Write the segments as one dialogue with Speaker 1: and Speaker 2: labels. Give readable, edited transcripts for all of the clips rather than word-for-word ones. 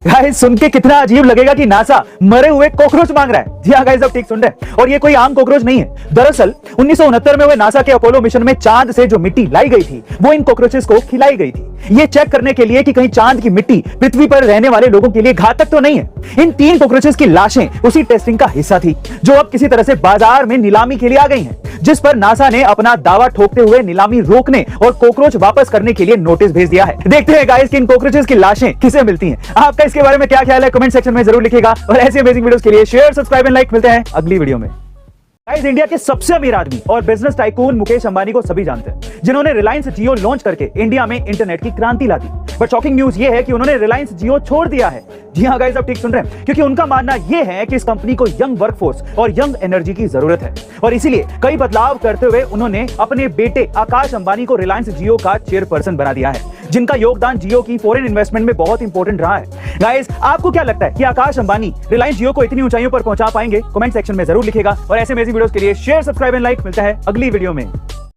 Speaker 1: Guys सुन के कितना अजीब लगेगा कि नासा मरे हुए कॉकरोच मांग रहा है। जी हाँ गाइस, अब ठीक सुन रहे हैं। और ये कोई आम कॉकरोच नहीं है। दरअसल 1969 में हुए नासा के अपोलो मिशन में चांद से जो मिट्टी लाई गई थी वो इन कॉकरोचेस को खिलाई गई थी, ये चेक करने के लिए कि कहीं चांद की मिट्टी पृथ्वी पर रहने वाले लोगों के लिए घातक तो नहीं है। इन 3 कॉकरोचेस की लाशें उसी टेस्टिंग का हिस्सा थी जो अब किसी तरह से बाजार में नीलामी के लिए आ गई हैं, जिस पर नासा ने अपना दावा ठोकते हुए नीलामी रोकने और कॉकरोच वापस करने के लिए नोटिस भेज दिया है। देखते हैं गाइस कि इन कॉकरोचेस की लाशें किसे मिलती हैं। आपका इसके बारे में क्या ख्याल है, कमेंट सेक्शन में जरूर लिखिएगा। और ऐसी अमेजिंग वीडियोस के लिए शेयर, सब्सक्राइब एंड लाइक। मिलते हैं अगली वीडियो में। गाइस, इंडिया के सबसे अमीर आदमी और बिजनेस टाइकून मुकेश अंबानी को सभी जानते हैं, जिन्होंने रिलायंस जियो लॉन्च करके इंडिया में इंटरनेट की क्रांति ला दी। बट शॉकिंग न्यूज ये है कि उन्होंने रिलायंस जियो छोड़ दिया है। जी हाँ गाइस, अब ठीक सुन रहे हैं, क्योंकि उनका मानना यह है कि इस कंपनी को यंग वर्कफोर्स और यंग एनर्जी की जरूरत है और इसीलिए कई बदलाव करते हुए उन्होंने अपने बेटे आकाश अंबानी को रिलायंस जियो का चेयरपर्सन बना दिया है, जिनका योगदान जियो की फॉरेन इन्वेस्टमेंट में बहुत इंपॉर्टेंट रहा है। गाइस, आपको क्या लगता है कि आकाश अंबानी रिलायंस जियो को इतनी ऊंचाइयों पर पहुंचा पाएंगे? कमेंट सेक्शन में जरूर लिखिएगा। और ऐसे अमेजिंग वीडियोस के लिए शेयर, सब्सक्राइब एंड लाइक। मिलता है अगली वीडियो में।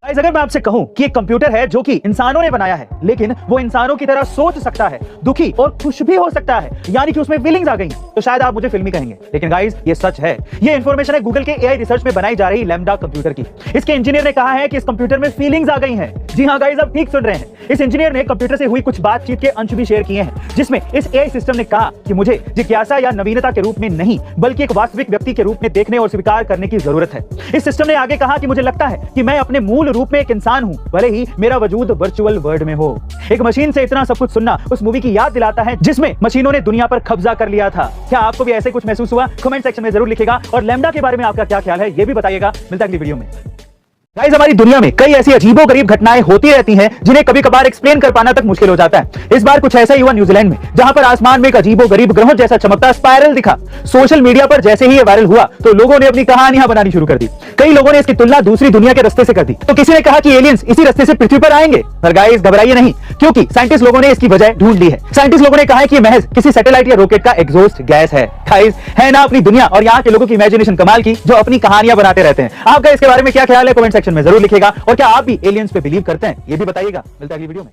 Speaker 1: गाइस, अगर मैं आपसे कहूं कि एक कंप्यूटर है जो कि इंसानों ने बनाया है, लेकिन वो इंसानों की तरह सोच सकता है, दुखी और खुश भी हो सकता है, यानी कि उसमें फीलिंग्स आ गई, तो शायद आप मुझे फिल्मी कहेंगे, लेकिन गाइस ये सच है। ये इंफॉर्मेशन है गूगल के एआई रिसर्च में बनाई जा रही लैम्डा कंप्यूटर की। इसके इंजीनियर ने कहा है कि इस कंप्यूटर में फीलिंग्स आ गई हैं। जी हाँ गाइस, अब ठीक सुन रहे हैं। इस इंजीनियर ने कंप्यूटर से हुई कुछ बातचीत के अंश भी शेयर किए हैं, जिसमें इस एआई सिस्टम ने कहा कि मुझे जिज्ञासा या नवीनता के रूप में नहीं, बल्कि एक वास्तविक व्यक्ति के रूप में देखने और स्वीकार करने की जरूरत है। इस सिस्टम ने आगे कहा कि मुझे लगता है कि मैं अपने मूल रूप में एक इंसान हूं, भले ही मेरा वजूद वर्चुअल वर्ल्ड में हो। एक मशीन से इतना सब कुछ सुनना उस मूवी की याद दिलाता है जिसमें मशीनों ने दुनिया पर कब्जा कर लिया था। क्या आपको भी ऐसे कुछ महसूस हुआ? कमेंट सेक्शन में जरूर लिखिएगा। और लैम्डा के बारे में आपका क्या ख्याल है ये भी बताइएगा। मिलता है अगली वीडियो में। गाइस, हमारी दुनिया में कई ऐसी अजीबोगरीब घटनाएं होती रहती हैं जिन्हें कभी कभार एक्सप्लेन कर पाना तक मुश्किल हो जाता है। इस बार कुछ ऐसा ही हुआ न्यूजीलैंड में, जहां पर आसमान में एक अजीबोगरीब ग्रहों जैसा चमकता स्पाइरल दिखा। सोशल मीडिया पर जैसे ही ये वायरल हुआ तो लोगों ने अपनी कहानियां बनानी शुरू कर दी। कई लोगों ने इसकी तुलना दूसरी दुनिया के रास्ते से कर दी, तो किसी ने कहा कि एलियंस इसी रास्ते से पृथ्वी पर आएंगे। पर गाइस, घबराइए नहीं, क्योंकि साइंटिस्ट लोगों ने इसकी वजह ढूंढ ली है। साइंटिस्ट लोगों ने कहा है कि महज किसी सैटेलाइट या रॉकेट का एग्जॉस्ट गैस है। गाइस, है ना अपनी दुनिया और यहाँ के लोगों की इमेजिनेशन कमाल की, जो अपनी कहानियां बनाते रहते हैं। आपका इसके बारे में क्या ख्याल है? कमेंट सेक्शन में जरूर लिखिएगा। और क्या आप भी एलियंस पे बिलीव करते हैं ये भी बताइएगा। मिलता है अगली वीडियो में।